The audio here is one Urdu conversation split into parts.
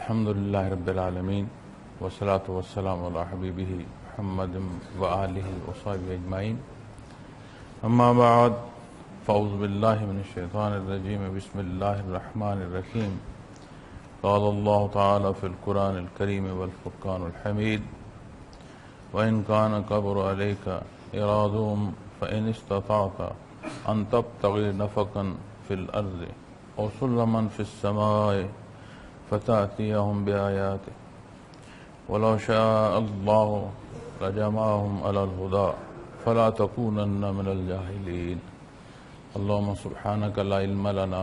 الحمد لله رب العالمين والصلاة والسلام على حبيبه محمد وآله وصحبه أجمعين. أما بعد فأعوذ بالله من الشيطان الرجيم. بسم الله الرحمن الرحيم. قال الله تعالى في القرآن الكريم والفرقان الحميد: وإن كان كبر عليك إرادهم فإن استطعت أن تبتغي نفقا في الأرض أو سلما في السماء فتأتيهم بآياته ولو شاء الله لجمعهم على الهدى فلا تكونن من الجاهلين. اللهم سبحانك لا علم لنا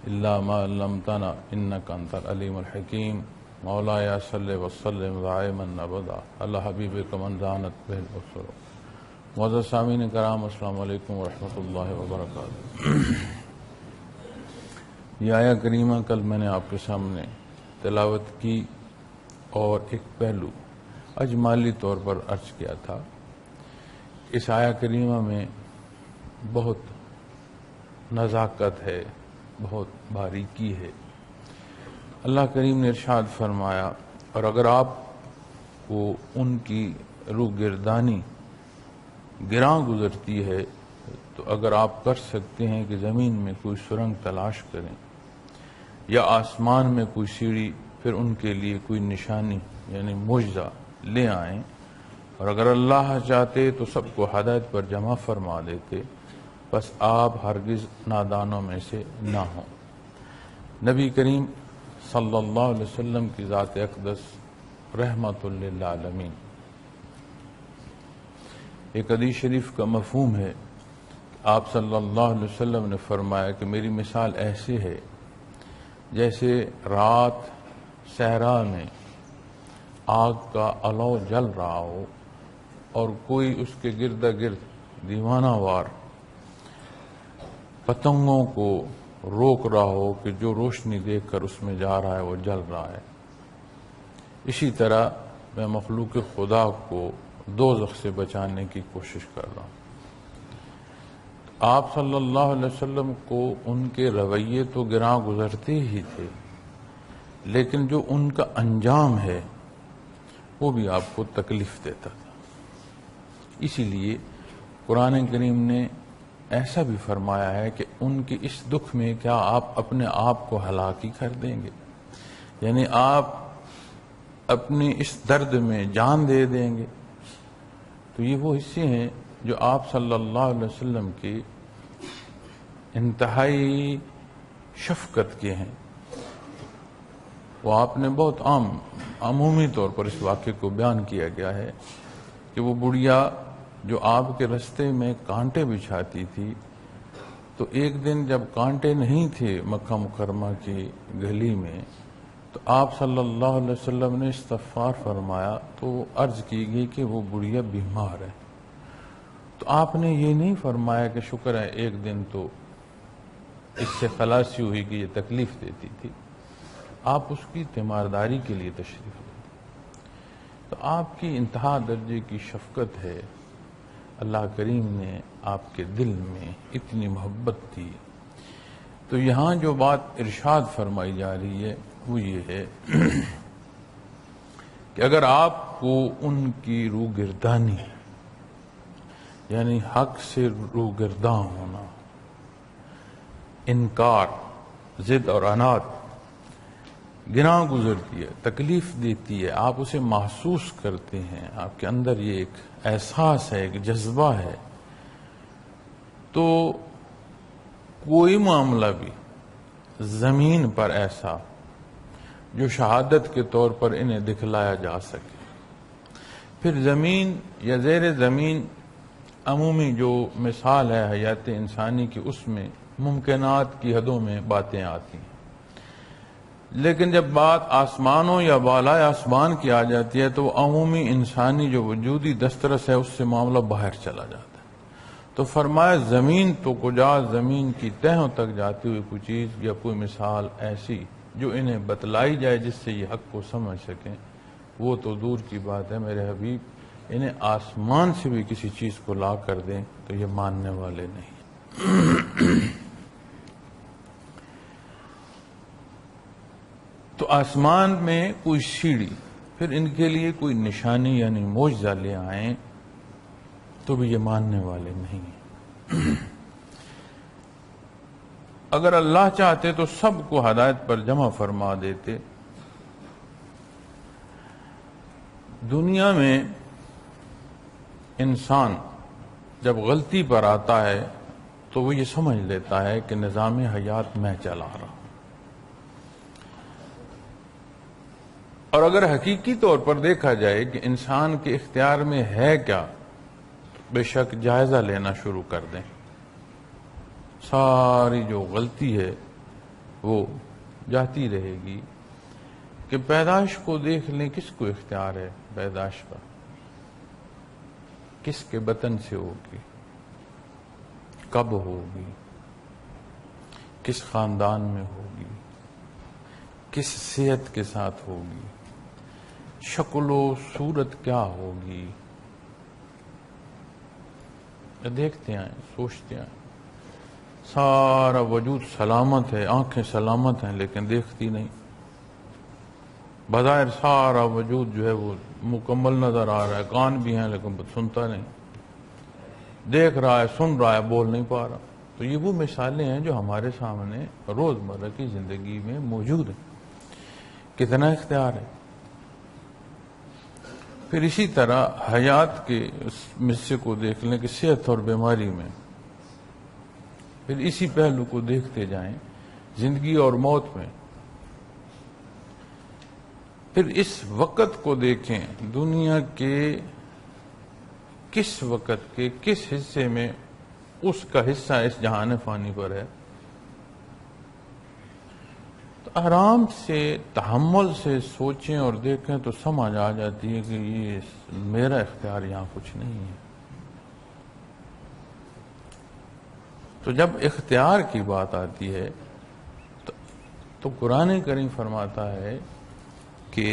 إلا ما علمتنا إنك أنت العليم الحكيم. مولاي صل وسلم دائما أبدا على حبيبك من دانت به البصر. معزز سامعین کرام، السلام علیکم ورحمۃ اللہ وبرکاتہ. یہ آیہ کریمہ کل میں نے آپ کے سامنے تلاوت کی اور ایک پہلو اجمالی طور پر عرض کیا تھا. اس آیہ کریمہ میں بہت نزاکت ہے، بہت باریکی ہے. اللہ کریم نے ارشاد فرمایا، اور اگر آپ کو ان کی روگردانی گراں گزرتی ہے تو اگر آپ کر سکتے ہیں کہ زمین میں کوئی سرنگ تلاش کریں یا آسمان میں کوئی سیڑھی، پھر ان کے لیے کوئی نشانی یعنی معجزہ لے آئیں، اور اگر اللہ چاہتے تو سب کو ہدایت پر جمع فرما دیتے، بس آپ ہرگز نادانوں میں سے نہ ہوں. نبی کریم صلی اللہ علیہ وسلم کی ذات اقدس رحمت للعالمین. ایک حدیث شریف کا مفہوم ہے، آپ صلی اللہ علیہ وسلم نے فرمایا کہ میری مثال ایسے ہے جیسے رات صحرا میں آگ کا علو جل رہا ہو اور کوئی اس کے گرد گرد دیوانہ وار پتنگوں کو روک رہا ہو کہ جو روشنی دیکھ کر اس میں جا رہا ہے وہ جل رہا ہے. اسی طرح میں مخلوق خدا کو دوزخ سے بچانے کی کوشش کر رہا ہوں. آپ صلی اللہ علیہ وسلم کو ان کے رویے تو گراں گزرتے ہی تھے، لیکن جو ان کا انجام ہے وہ بھی آپ کو تکلیف دیتا تھا. اسی لیے قرآن کریم نے ایسا بھی فرمایا ہے کہ ان کے اس دکھ میں کیا آپ اپنے آپ کو ہلاکی کر دیں گے، یعنی آپ اپنے اس درد میں جان دے دیں گے. تو یہ وہ حصے ہیں جو آپ صلی اللہ علیہ وسلم کی انتہائی شفقت کے ہیں. وہ آپ نے بہت عمومی طور پر اس واقعے کو بیان کیا گیا ہے کہ وہ بڑھیا جو آپ کے رستے میں کانٹے بچھاتی تھی، تو ایک دن جب کانٹے نہیں تھے مکہ مکرمہ کی گلی میں، تو آپ صلی اللہ علیہ وسلم نے استغفار فرمایا تو عرض کی گئی کہ وہ بڑھیا بیمار ہے. تو آپ نے یہ نہیں فرمایا کہ شکر ہے ایک دن تو اس سے خلاصی ہوئی کہ یہ تکلیف دیتی تھی. آپ اس کی تیمارداری کے لیے تشریف لے. تو آپ کی انتہا درجے کی شفقت ہے. اللہ کریم نے آپ کے دل میں اتنی محبت تھی. تو یہاں جو بات ارشاد فرمائی جا رہی ہے وہ یہ ہے کہ اگر آپ کو ان کی روگردانی یعنی حق سے روگرداں ہونا، انکار، ضد اور عناد گراں گزرتی ہے، تکلیف دیتی ہے، آپ اسے محسوس کرتے ہیں، آپ کے اندر یہ ایک احساس ہے، ایک جذبہ ہے، تو کوئی معاملہ بھی زمین پر ایسا جو شہادت کے طور پر انہیں دکھلایا جا سکے، پھر زمین یا زیر زمین عمومی جو مثال ہے حیات انسانی کی، اس میں ممکنات کی حدوں میں باتیں آتی ہیں. لیکن جب بات آسمانوں یا بالائے آسمان کی آ جاتی ہے تو عمومی انسانی جو وجودی دسترس ہے اس سے معاملہ باہر چلا جاتا ہے. تو فرمایا زمین تو کجا، زمین کی تہوں تک جاتی ہوئی کوئی چیز یا کوئی مثال ایسی جو انہیں بتلائی جائے جس سے یہ حق کو سمجھ سکیں، وہ تو دور کی بات ہے میرے حبیب. انہیں آسمان سے بھی کسی چیز کو لا کر دیں تو یہ ماننے والے نہیں. تو آسمان میں کوئی سیڑھی، پھر ان کے لیے کوئی نشانی یعنی معجزہ لے آئیں تو بھی یہ ماننے والے نہیں ہیں۔ اگر اللہ چاہتے تو سب کو ہدایت پر جمع فرما دیتے۔ دنیا میں انسان جب غلطی پر آتا ہے تو وہ یہ سمجھ لیتا ہے کہ نظام حیات میں چلا رہا ہوں، اور اگر حقیقی طور پر دیکھا جائے کہ انسان کے اختیار میں ہے کیا، تو بے شک جائزہ لینا شروع کر دیں۔ ساری جو غلطی ہے وہ جاتی رہے گی۔ کہ پیدائش کو دیکھ لیں، کس کو اختیار ہے پیدائش کا؟ کس کے بطن سے ہوگی، کب ہوگی، کس خاندان میں ہوگی، کس صحت کے ساتھ ہوگی، شکل و صورت کیا ہوگی، دیکھتے ہیں، سوچتے ہیں۔ سارا وجود سلامت ہے، آنکھیں سلامت ہیں لیکن دیکھتی نہیں۔ بظاہر سارا وجود جو ہے وہ مکمل نظر آ رہا ہے، کان بھی ہیں لیکن سنتا نہیں، دیکھ رہا ہے، سن رہا ہے، بول نہیں پا رہا۔ تو یہ وہ مثالیں ہیں جو ہمارے سامنے روزمرہ کی زندگی میں موجود ہیں۔ کتنا اختیار ہے۔ پھر اسی طرح حیات کے اس حصے کو دیکھ لیں کہ صحت اور بیماری میں، پھر اسی پہلو کو دیکھتے جائیں زندگی اور موت میں۔ پھر اس وقت کو دیکھیں، دنیا کے کس وقت کے کس حصے میں اس کا حصہ اس جہان فانی پر ہے۔ تو آرام سے، تحمل سے سوچیں اور دیکھیں تو سمجھ آ جاتی ہے کہ یہ میرا اختیار یہاں کچھ نہیں ہے۔ تو جب اختیار کی بات آتی ہے تو قرآن کریم فرماتا ہے کہ،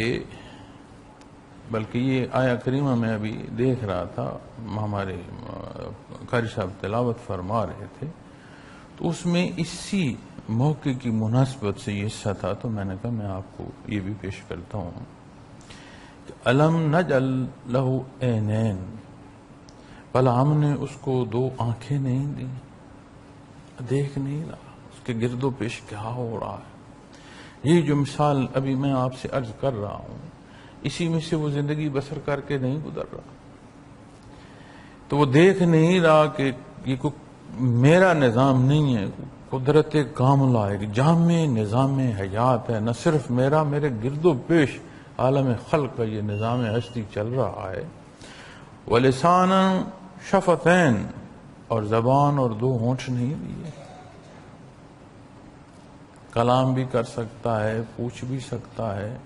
بلکہ یہ آیہ کریمہ میں ابھی دیکھ رہا تھا، ہمارے قاری صاحب تلاوت فرما رہے تھے، تو اس میں اسی موقع کی مناسبت سے یہ حصہ تھا، تو میں نے کہا میں آپ کو یہ بھی پیش کرتا ہوں کہ الم نجعل لہ عینین، بھلا ہم نے اس کو دو آنکھیں نہیں دی، دیکھ نہیں رہا اس کے گرد و پیش کیا ہو رہا ہے۔ یہ جو مثال ابھی میں آپ سے عرض کر رہا ہوں، اسی میں سے وہ زندگی بسر کر کے نہیں گزر رہا، تو وہ دیکھ نہیں رہا کہ یہ کوئی میرا نظام نہیں ہے، قدرت کاملہ ہے، جامع نظام حیات ہے، نہ صرف میرا، میرے گرد و پیش عالم خلق کا یہ نظام ہستی چل رہا ہے۔ وَلِسَانًا شَفَتَيْن، اور زبان اور دو ہونٹ نہیں دیے، کلام بھی کر سکتا ہے، پوچھ بھی سکتا ہے،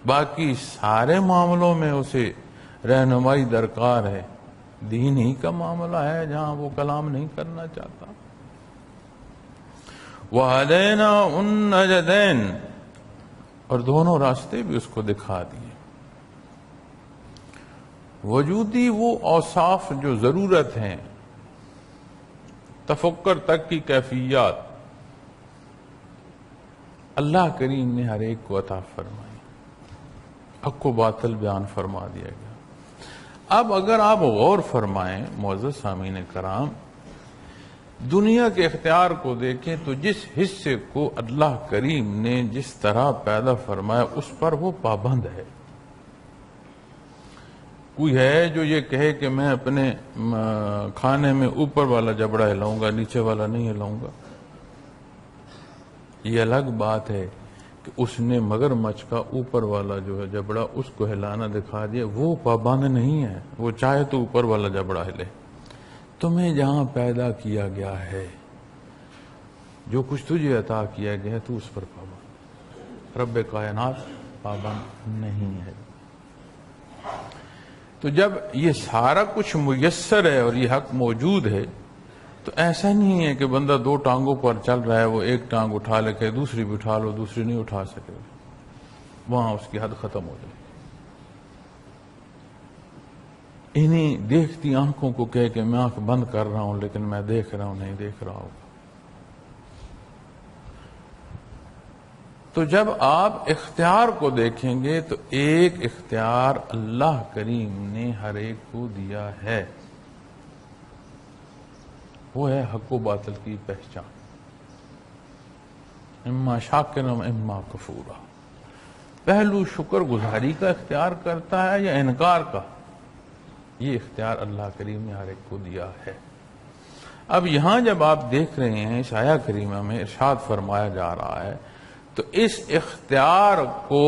باقی سارے معاملوں میں اسے رہنمائی درکار ہے۔ دین ہی کا معاملہ ہے جہاں وہ کلام نہیں کرنا چاہتا۔ وَهَدَيْنَاهُ النَّجْدَيْنِ، اور دونوں راستے بھی اس کو دکھا دیے۔ وجودی وہ اوصاف جو ضرورت ہیں، تفکر تک کی کیفیات، اللہ کریم نے ہر ایک کو عطا فرمائی، حق و باطل بیان فرما دیا گیا۔ اب اگر آپ غور فرمائیں معزز سامعین کرام، دنیا کے اختیار کو دیکھیں تو جس حصے کو اللہ کریم نے جس طرح پیدا فرمایا اس پر وہ پابند ہے۔ کوئی ہے جو یہ کہے کہ میں اپنے کھانے میں اوپر والا جبڑا ہلاؤں گا، نیچے والا نہیں ہلاؤں گا؟ یہ الگ بات ہے کہ اس نے مگرمچھ کا اوپر والا جو ہے جبڑا اس کو ہلانا دکھا دیا، وہ پابند نہیں ہے، وہ چاہے تو اوپر والا جبڑا ہلے۔ تمہیں جہاں پیدا کیا گیا ہے، جو کچھ تجھے عطا کیا گیا ہے، تو اس پر پابند۔ رب کائنات پابند نہیں ہے۔ تو جب یہ سارا کچھ میسر ہے اور یہ حق موجود ہے، تو ایسا نہیں ہے کہ بندہ دو ٹانگوں پر چل رہا ہے، وہ ایک ٹانگ اٹھا لے کے دوسری بھی اٹھا لو، دوسری نہیں اٹھا سکے، وہاں اس کی حد ختم ہو جائے۔ انہیں دیکھتی آنکھوں کو کہے کہ میں آنکھ بند کر رہا ہوں لیکن میں دیکھ رہا ہوں، نہیں دیکھ رہا ہوں۔ تو جب آپ اختیار کو دیکھیں گے تو ایک اختیار اللہ کریم نے ہر ایک کو دیا ہے، وہ ہے حق و باطل کی پہچان، اما شاکرا اما کفورا۔ پہلو شکر گزاری کا اختیار کرتا ہے یا انکار کا، یہ اختیار اللہ کریم نے ہر ایک کو دیا ہے۔ اب یہاں جب آپ دیکھ رہے ہیں اس آیہ کریمہ میں ارشاد فرمایا جا رہا ہے، تو اس اختیار کو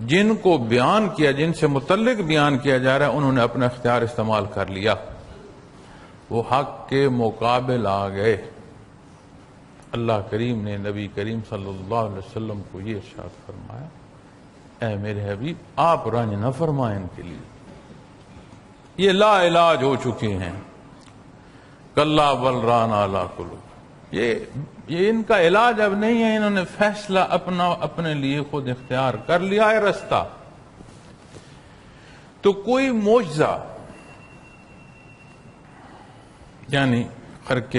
جن کو بیان کیا، جن سے متعلق بیان کیا جا رہا ہے، انہوں نے اپنا اختیار استعمال کر لیا، وہ حق کے مقابل آ گئے۔ اللہ کریم نے نبی کریم صلی اللہ علیہ وسلم کو یہ ارشاد فرمایا، اے میرے حبیب آپ رنج نہ فرمائیں ان کے لیے، یہ لا علاج ہو چکے ہیں، کلا بل ران علی قلوب، یہ ان کا علاج اب نہیں ہے، انہوں نے فیصلہ اپنے لیے خود اختیار کر لیا ہے رستہ۔ تو کوئی معجزہ یعنی خرق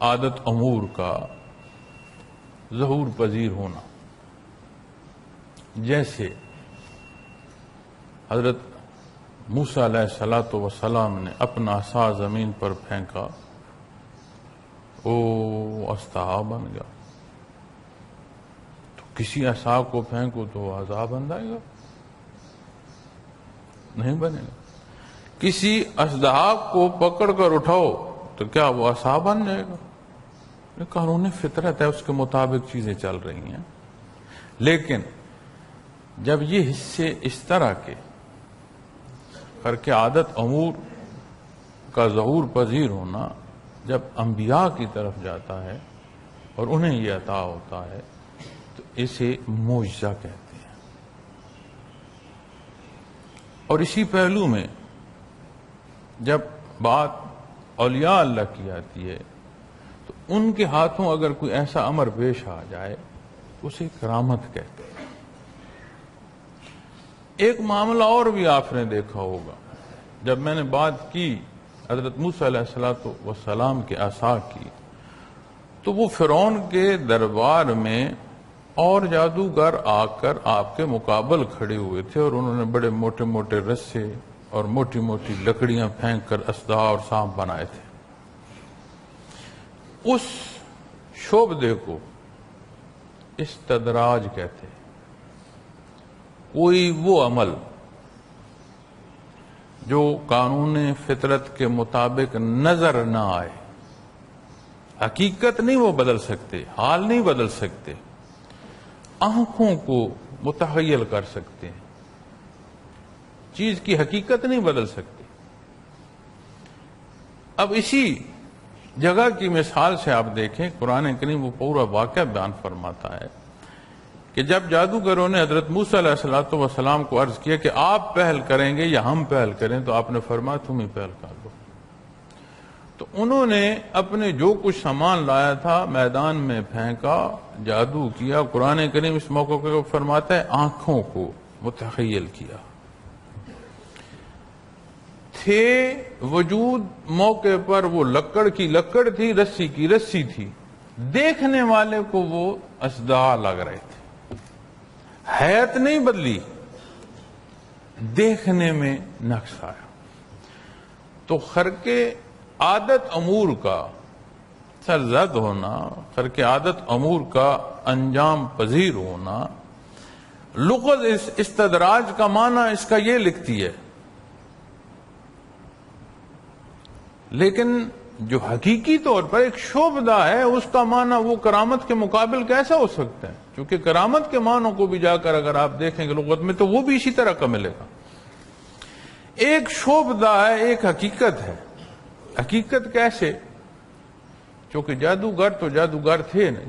عادت امور کا ظہور پذیر ہونا، جیسے حضرت موسیٰ علیہ السلام نے اپنا عصا زمین پر پھینکا، عصا بن گیا۔ تو کسی عصا کو پھینکو تو عصا بن جائے گا؟ نہیں بنے گا۔ کسی اژدہا کو پکڑ کر اٹھاؤ تو کیا وہ عصا بن جائے گا؟ یہ قانون فطرت ہے، اس کے مطابق چیزیں چل رہی ہیں۔ لیکن جب یہ حصے اس طرح کے خرق عادت امور کا ظہور پذیر ہونا جب انبیاء کی طرف جاتا ہے اور انہیں یہ عطا ہوتا ہے تو اسے معجزہ کہتے ہیں۔ اور اسی پہلو میں جب بات اولیاء اللہ کی آتی ہے تو ان کے ہاتھوں اگر کوئی ایسا امر پیش آ جائے اسے کرامت کہتے ہیں۔ ایک معاملہ اور بھی آپ نے دیکھا ہوگا، جب میں نے بات کی حضرت موسیٰ علیہ السلام کے عصا کی، تو وہ فرعون کے دربار میں اور جادوگر آ کر آپ کے مقابل کھڑے ہوئے تھے، اور انہوں نے بڑے موٹے موٹے رسے اور موٹی موٹی لکڑیاں پھینک کر اژدہا اور سانپ بنائے تھے۔ اس شعبدے کو استدراج کہتے ہیں۔ کوئی وہ عمل جو قانون فطرت کے مطابق نظر نہ آئے، حقیقت نہیں وہ بدل سکتے، حال نہیں بدل سکتے، آنکھوں کو متخیل کر سکتے ہیں، چیز کی حقیقت نہیں بدل سکتے۔ اب اسی جگہ کی مثال سے آپ دیکھیں، قرآن کریم وہ پورا واقعہ بیان فرماتا ہے کہ جب جادوگروں نے حضرت موسیٰ علیہ السلام کو عرض کیا کہ آپ پہل کریں گے یا ہم پہل کریں، تو آپ نے فرمایا تم ہی پہل کر لو۔ تو انہوں نے اپنے جو کچھ سامان لایا تھا میدان میں پھینکا، جادو کیا۔ قرآن کریم اس موقع کو فرماتا ہے آنکھوں کو متخیل کیا، تھے وجود موقع پر وہ لکڑ کی لکڑ تھی، رسی کی رسی تھی، دیکھنے والے کو وہ اژدہا لگ رہے تھے، حیت نہیں بدلی، دیکھنے میں نقص آیا۔ تو خرق عادت امور کا سرزد ہونا، خرق عادت امور کا انجام پذیر ہونا، لغت استدراج کا معنی اس کا یہ لکھتی ہے، لیکن جو حقیقی طور پر ایک شعبدہ ہے اس کا معنی وہ کرامت کے مقابل کیسا ہو سکتا ہے؟ کیونکہ کرامت کے معنوں کو بھی جا کر اگر آپ دیکھیں گے لغت میں تو وہ بھی اسی طرح کا ملے گا۔ ایک شعبدہ ہے، ایک حقیقت ہے۔ حقیقت کیسے؟ چونکہ جادوگر تو جادوگر تھے نہیں،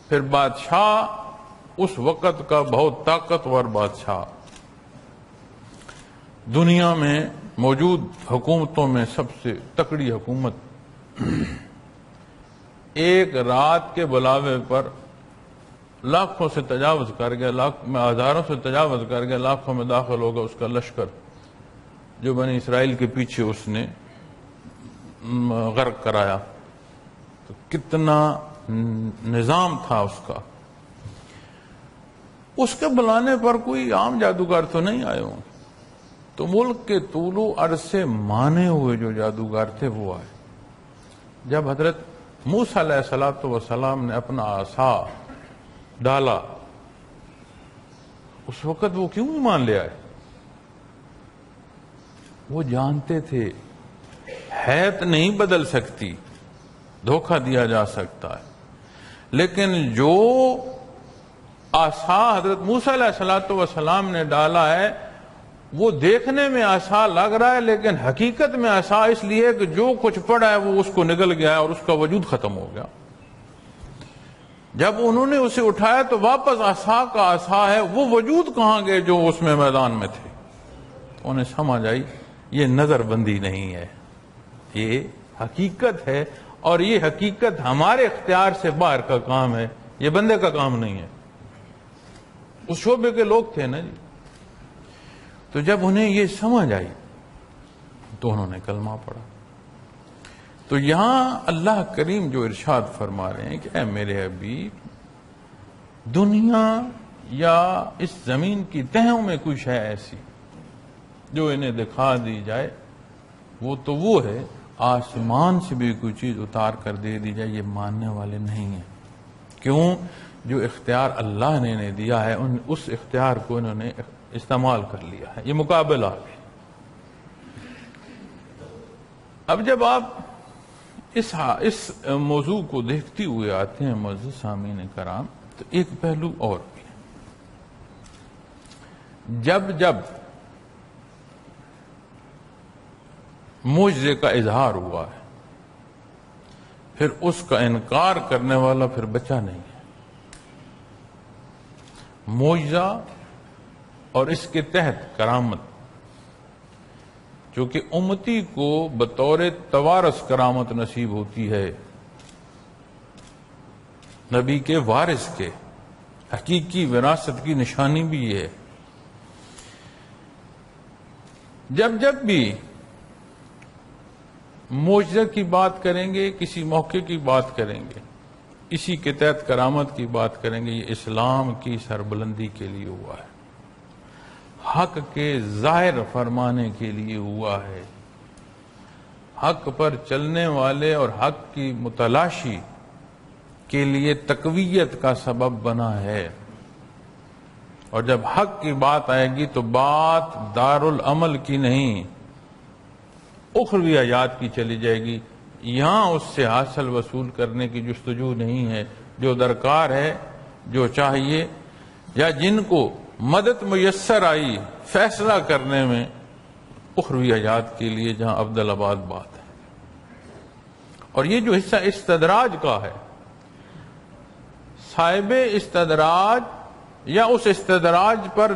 پھر بادشاہ اس وقت کا بہت طاقتور بادشاہ، دنیا میں موجود حکومتوں میں سب سے تکڑی حکومت، ایک رات کے بلاوے پر لاکھوں سے تجاوز کر گیا، ہزاروں سے تجاوز کر گیا، لاکھوں میں داخل ہوگا اس کا لشکر جو بنی اسرائیل کے پیچھے اس نے غرق کرایا۔ تو کتنا نظام تھا اس کا، اس کے بلانے پر کوئی عام جادوگر تو نہیں آئے ہوں، تو ملک کے طول و عرض سے مانے ہوئے جو جادوگر تھے وہ آئے۔ جب حضرت موسیٰ علیہ السلام نے اپنا عصا ڈالا، اس وقت وہ کیوں ایمان لے آئے؟ وہ جانتے تھے حیت نہیں بدل سکتی، دھوکہ دیا جا سکتا ہے، لیکن جو عصا حضرت موسیٰ علیہ السلام نے ڈالا ہے وہ دیکھنے میں عصا لگ رہا ہے، لیکن حقیقت میں عصا اس لیے کہ جو کچھ پڑا ہے وہ اس کو نگل گیا اور اس کا وجود ختم ہو گیا۔ جب انہوں نے اسے اٹھایا تو واپس عصا کا عصا ہے، وہ وجود کہاں گئے جو اس میں میدان میں تھے؟ انہیں سمجھ آئی یہ نظر بندی نہیں ہے، یہ حقیقت ہے، اور یہ حقیقت ہمارے اختیار سے باہر کا کام ہے، یہ بندے کا کام نہیں ہے۔ اس شعبے کے لوگ تھے نا جی۔ تو جب انہیں یہ سمجھ آئی تو انہوں نے کلمہ پڑھا۔ تو یہاں اللہ کریم جو ارشاد فرما رہے ہیں کہ اے میرے حبیب، دنیا یا اس زمین کی تہوں میں کچھ ہے ایسی جو انہیں دکھا دی جائے، وہ تو وہ ہے، آسمان سے بھی کوئی چیز اتار کر دے دی جائے یہ ماننے والے نہیں ہیں۔ کیوں؟ جو اختیار اللہ نے انہیں دیا ہے اس اختیار کو انہوں نے استعمال کر لیا ہے، یہ مقابلہ آ گئی۔ اب جب آپ اس موضوع کو دیکھتے ہوئے آتے ہیں معزز سامعین کرام، تو ایک پہلو اور بھی ہے۔ جب معجزے کا اظہار ہوا ہے، پھر اس کا انکار کرنے والا پھر بچا نہیں ہے۔ معجزہ اور اس کے تحت کرامت، جو کہ امتی کو بطور توارث کرامت نصیب ہوتی ہے، نبی کے وارث کے حقیقی وراثت کی نشانی بھی ہے۔ جب بھی معجزہ کی بات کریں گے، کسی موقع کی بات کریں گے، اسی کے تحت کرامت کی بات کریں گے، یہ اسلام کی سربلندی کے لیے ہوا ہے، حق کے ظاہر فرمانے کے لیے ہوا ہے، حق پر چلنے والے اور حق کی متلاشی کے لیے تقویت کا سبب بنا ہے۔ اور جب حق کی بات آئے گی تو بات دارالعمل کی نہیں، اخروی حیات کی چلی جائے گی۔ یہاں اس سے حاصل وصول کرنے کی جستجو نہیں ہے، جو درکار ہے، جو چاہیے، یا جن کو مدد میسر آئی فیصلہ کرنے میں اخروی حیات کے لیے، جہاں عبدالآباد بات ہے۔ اور یہ جو حصہ استدراج کا ہے، صاحب استدراج یا اس استدراج پر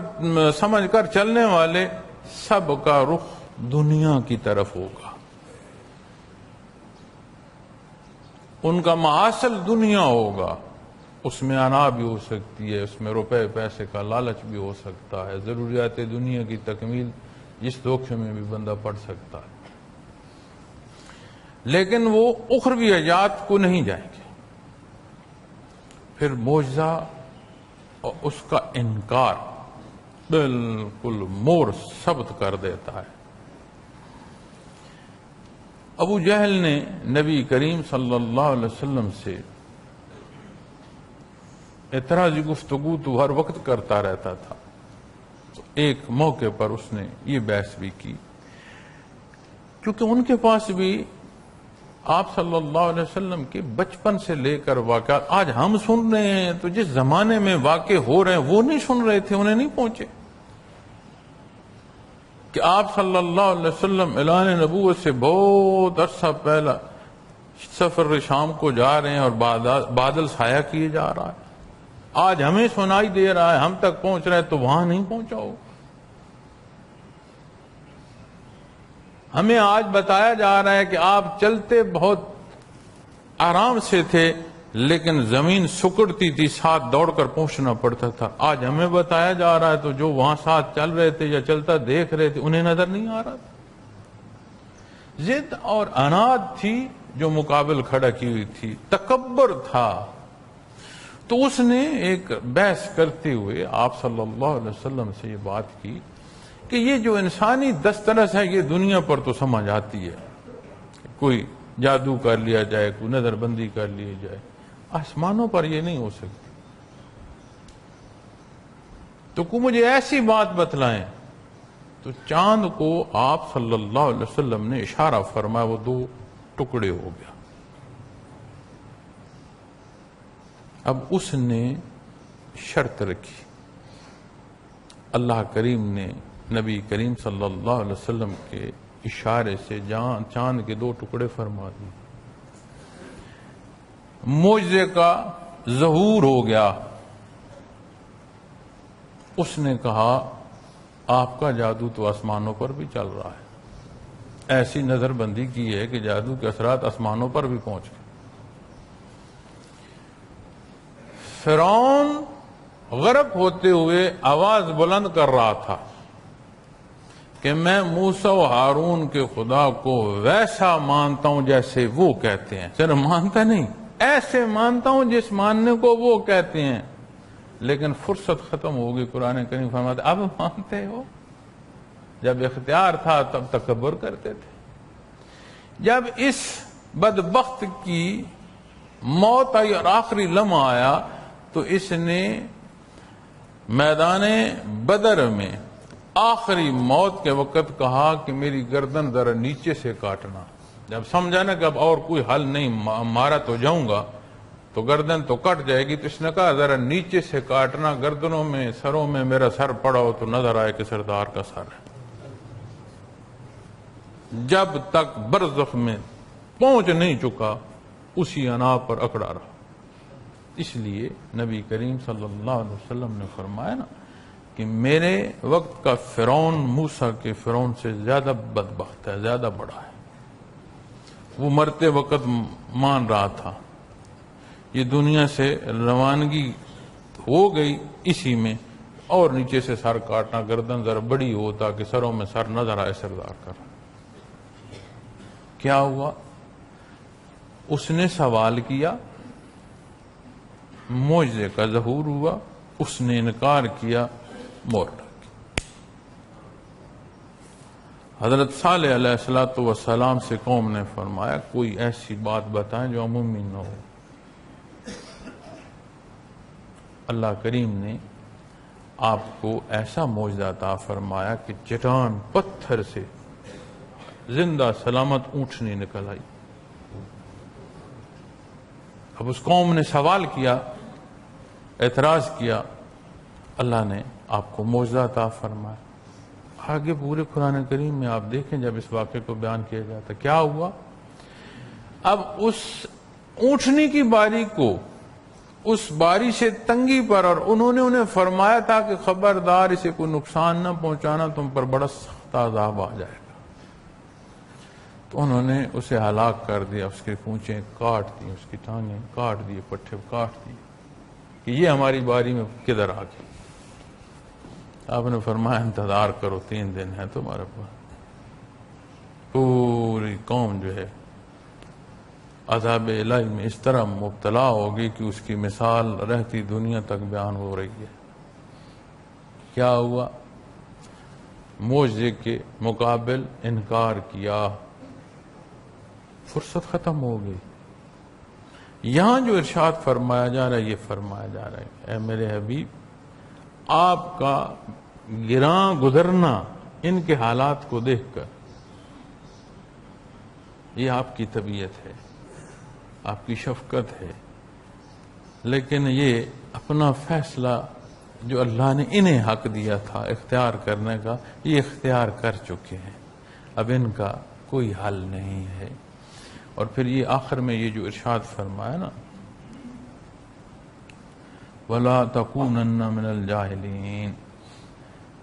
سمجھ کر چلنے والے، سب کا رخ دنیا کی طرف ہوگا، ان کا محاصل دنیا ہوگا۔ اس میں انا بھی ہو سکتی ہے، اس میں روپے پیسے کا لالچ بھی ہو سکتا ہے، ضروریات دنیا کی تکمیل جس دھوکے میں بھی بندہ پڑ سکتا ہے، لیکن وہ اخروی حیات کو نہیں جائیں گے۔ پھر معجزہ اور اس کا انکار بالکل مور ثبت کر دیتا ہے۔ ابو جہل نے نبی کریم صلی اللہ علیہ وسلم سے اعتراضی گفتگو تو ہر وقت کرتا رہتا تھا، تو ایک موقع پر اس نے یہ بحث بھی کی، کیونکہ ان کے پاس بھی آپ صلی اللہ علیہ وسلم کے بچپن سے لے کر واقعات آج ہم سن رہے ہیں، تو جس زمانے میں واقع ہو رہے ہیں وہ نہیں سن رہے تھے، انہیں نہیں پہنچے کہ آپ صلی اللہ علیہ وسلم اعلان نبوت سے بہت عرصہ پہلا سفر شام کو جا رہے ہیں اور بادل سایہ کیے جا رہا ہے، آج ہمیں سنائی دے رہا ہے، ہم تک پہنچ رہے ہیں، تو وہاں نہیں پہنچا ہو۔ ہمیں آج بتایا جا رہا ہے کہ آپ چلتے بہت آرام سے تھے، لیکن زمین سکڑتی تھی، ساتھ دوڑ کر پہنچنا پڑتا تھا۔ آج ہمیں بتایا جا رہا ہے تو جو وہاں ساتھ چل رہے تھے یا چلتا دیکھ رہے تھے انہیں نظر نہیں آ رہا تھا۔ ضد اور عناد تھی جو مقابل کھڑا کی ہوئی تھی، تکبر تھا، تو اس نے ایک بحث کرتے ہوئے آپ صلی اللہ علیہ وسلم سے یہ بات کی کہ یہ جو انسانی دسترس ہے یہ دنیا پر تو سمجھ آتی ہے، کوئی جادو کر لیا جائے، کوئی نظر بندی کر لی جائے، آسمانوں پر یہ نہیں ہو سکتی۔ تو کو مجھے ایسی بات بتلائیں۔ تو چاند کو آپ صلی اللہ علیہ وسلم نے اشارہ فرمایا، وہ دو ٹکڑے ہو گیا۔ اب اس نے شرط رکھی، اللہ کریم نے نبی کریم صلی اللہ علیہ وسلم کے اشارے سے چاند کے دو ٹکڑے فرما دیے، معجزے کا ظہور ہو گیا۔ اس نے کہا آپ کا جادو تو آسمانوں پر بھی چل رہا ہے، ایسی نظر بندی کی ہے کہ جادو کے اثرات آسمانوں پر بھی پہنچ گئے۔ فرعون غرق ہوتے ہوئے آواز بلند کر رہا تھا کہ میں موسیٰ و ہارون کے خدا کو ویسا مانتا ہوں جیسے وہ کہتے ہیں، صرف مانتا نہیں، ایسے مانتا ہوں جس ماننے کو وہ کہتے ہیں۔ لیکن فرصت ختم ہوگی، قرآن کریم فرماتا اب مانتے ہو؟ جب اختیار تھا تب تکبر کرتے تھے۔ جب اس بدبخت کی موت آئی اور آخری لمحہ آیا تو اس نے میدان بدر میں آخری موت کے وقت کہا کہ میری گردن ذرا نیچے سے کاٹنا۔ جب سمجھا نا کہ اب اور کوئی حل نہیں، مارا تو جاؤں گا تو گردن تو کٹ جائے گی، تو اس نے کہا ذرا نیچے سے کاٹنا، گردنوں میں سروں میں میرا سر پڑا ہو تو نظر آئے کہ سردار کا سر ہے۔ جب تک برزخ میں پہنچ نہیں چکا اسی انا پر اکڑا رہا۔ اس لیے نبی کریم صلی اللہ علیہ وسلم نے فرمایا نا کہ میرے وقت کا فرعون موسیٰ کے فرعون سے زیادہ بدبخت ہے، زیادہ بڑا ہے۔ وہ مرتے وقت مان رہا تھا یہ دنیا سے روانگی ہو گئی اسی میں، اور نیچے سے سر کاٹنا، گردن ذرا بڑی ہو تاکہ سروں میں سر نظر آئے سردار کا۔ کیا ہوا؟ اس نے سوال کیا، معجزے کا ظہور ہوا، اس نے انکار کیا، مور ڈالی۔ حضرت صالح علیہ السلام سے قوم نے فرمایا کوئی ایسی بات بتائیں جو عمومی نہ ہو۔ اللہ کریم نے آپ کو ایسا معجزہ عطا فرمایا کہ چٹان پتھر سے زندہ سلامت اونٹنی نکل آئی۔ اب اس قوم نے سوال کیا، اعتراض کیا، اللہ نے آپ کو معجزہ عطا فرمایا۔ آگے پورے قرآن کریم میں آپ دیکھیں جب اس واقعے کو بیان کیا جاتا کیا ہوا۔ اب اس اونٹنی کی باری کو اس باری سے تنگی پر، اور انہوں نے انہیں فرمایا تھا کہ خبردار اسے کوئی نقصان نہ پہنچانا، تم پر بڑا سخت عذاب آ جائے گا۔ تو انہوں نے اسے ہلاک کر دیا، اس کی پونچھیں کاٹ دی، اس کی ٹانگیں کاٹ دی، پٹھے کاٹ دی کہ یہ ہماری باری میں کدھر آ گئی۔ آپ نے فرمایا انتظار کرو، 3 دن ہے تمہارے پاس۔ پوری قوم جو ہے عذاب الہی میں اس طرح مبتلا ہوگی کہ اس کی مثال رہتی دنیا تک بیان ہو رہی ہے۔ کیا ہوا؟ معجزے کے مقابل انکار کیا، فرصت ختم ہو گئی۔ یہاں جو ارشاد فرمایا جا رہا ہے یہ فرمایا جا رہا ہے اے میرے حبیب، آپ کا گراں گزرنا ان کے حالات کو دیکھ کر یہ آپ کی طبیعت ہے، آپ کی شفقت ہے، لیکن یہ اپنا فیصلہ جو اللہ نے انہیں حق دیا تھا اختیار کرنے کا، یہ اختیار کر چکے ہیں، اب ان کا کوئی حل نہیں ہے۔ اور پھر یہ آخر میں یہ جو ارشاد فرمایا نا وَلَا تَكُونَنَّ مِنَ الْجَاهِلِينَ،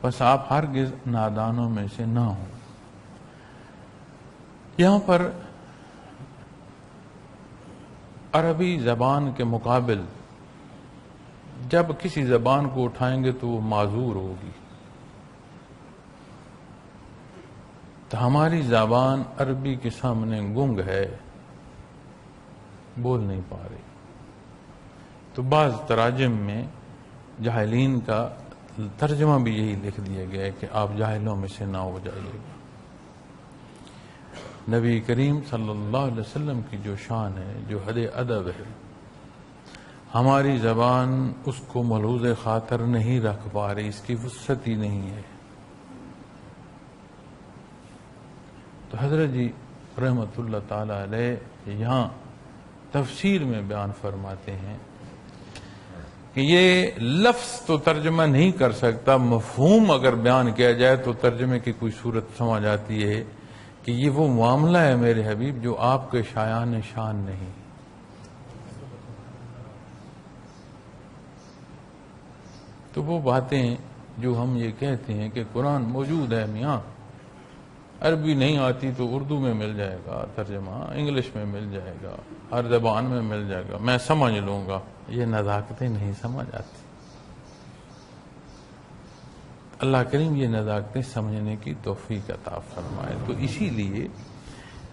بس آپ ہرگز نادانوں میں سے نہ ہوں۔ یہاں پر عربی زبان کے مقابل جب کسی زبان کو اٹھائیں گے تو وہ معذور ہوگی، تو ہماری زبان عربی کے سامنے گنگ ہے، بول نہیں پا رہی۔ تو بعض تراجم میں جاہلین کا ترجمہ بھی یہی لکھ دیا گیا ہے کہ آپ جاہلوں میں سے نہ ہو جائیے گا۔ نبی کریم صلی اللہ علیہ وسلم کی جو شان ہے، جو حد ادب ہے، ہماری زبان اس کو ملحوظ خاطر نہیں رکھ پا رہی، اس کی وسعت ہی نہیں ہے۔ تو حضرت جی رحمۃ اللہ تعالی علیہ یہاں تفسیر میں بیان فرماتے ہیں کہ یہ لفظ تو ترجمہ نہیں کر سکتا، مفہوم اگر بیان کیا جائے تو ترجمے کی کوئی صورت سمجھ آتی ہے کہ یہ وہ معاملہ ہے میرے حبیب جو آپ کے شایان شان نہیں۔ تو وہ باتیں جو ہم یہ کہتے ہیں کہ قرآن موجود ہے میاں، عربی نہیں آتی تو اردو میں مل جائے گا ترجمہ، انگلش میں مل جائے گا، ہر زبان میں مل جائے گا، میں سمجھ لوں گا، یہ نزاکتیں نہیں سمجھ آتی۔ اللہ کریم یہ نزاکتیں سمجھنے کی توفیق عطا فرمائے۔ تو اسی لیے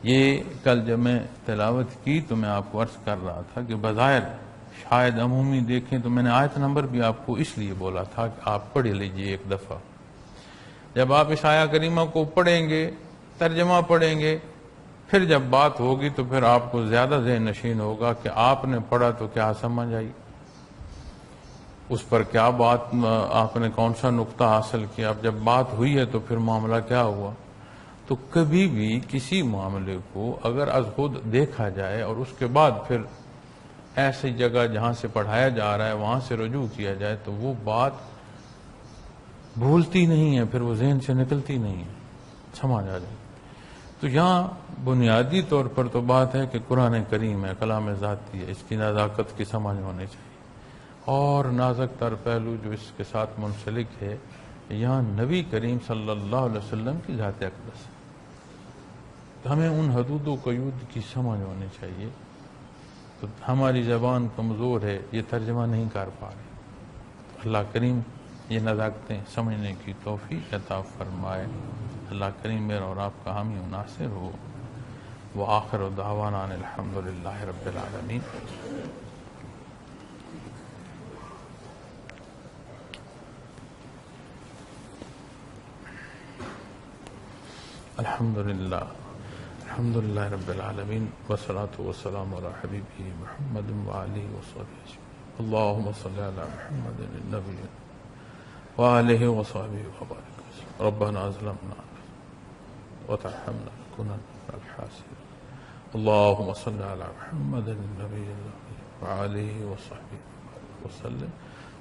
یہ کل جب میں تلاوت کی تو میں آپ کو عرض کر رہا تھا کہ بظاہر شاید عمومی دیکھیں تو میں نے آیت نمبر بھی آپ کو اس لیے بولا تھا کہ آپ پڑھ لیجئے ایک دفعہ۔ جب آپ اس آیہ کریمہ کو پڑھیں گے، ترجمہ پڑھیں گے، پھر جب بات ہوگی تو پھر آپ کو زیادہ ذہن نشین ہوگا کہ آپ نے پڑھا تو کیا سمجھ آئی، اس پر کیا بات، آپ نے کون سا نقطہ حاصل کیا، اب جب بات ہوئی ہے تو پھر معاملہ کیا ہوا۔ تو کبھی بھی کسی معاملے کو اگر از خود دیکھا جائے اور اس کے بعد پھر ایسی جگہ جہاں سے پڑھایا جا رہا ہے وہاں سے رجوع کیا جائے تو وہ بات بھولتی نہیں ہے، پھر وہ ذہن سے نکلتی نہیں ہے، سمجھ آ جائے۔ تو یہاں بنیادی طور پر تو بات ہے کہ قرآن کریم ہے، کلام ذاتی ہے، اس کی نزاکت کی سمجھ ہونی چاہیے۔ اور نازک تر پہلو جو اس کے ساتھ منسلک ہے، یہاں نبی کریم صلی اللہ علیہ وسلم کی ذات اقدس ہے، تو ہمیں ان حدود و قیود کی سمجھ ہونی چاہیے۔ تو ہماری زبان کمزور ہے، یہ ترجمہ نہیں کر پا رہے، اللہ کریم یہ نزاکتیں سمجھنے کی توفیق عطا فرمائے۔ اللہ کریم میرا اور آپ کا حامی و ناصر ہو۔ وآخر دعوانا ان الحمدللہ رب العالمین۔ الحمدللہ رب العالمین والصلاة والسلام علی حبیبہ محمد وآلہ وصحبہ اجمعین۔ اللہم صلی علی محمد النبی وآلہ وصحبہ وبارک وسلم۔ ربنا ظلمنا وترحمنا لنكونن من الخاسرين۔ اللهم صل على محمد النبي وعليه وصحبه وسلم،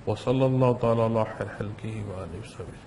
وصلى الله تعالى على خير خلقه وآله وصحبه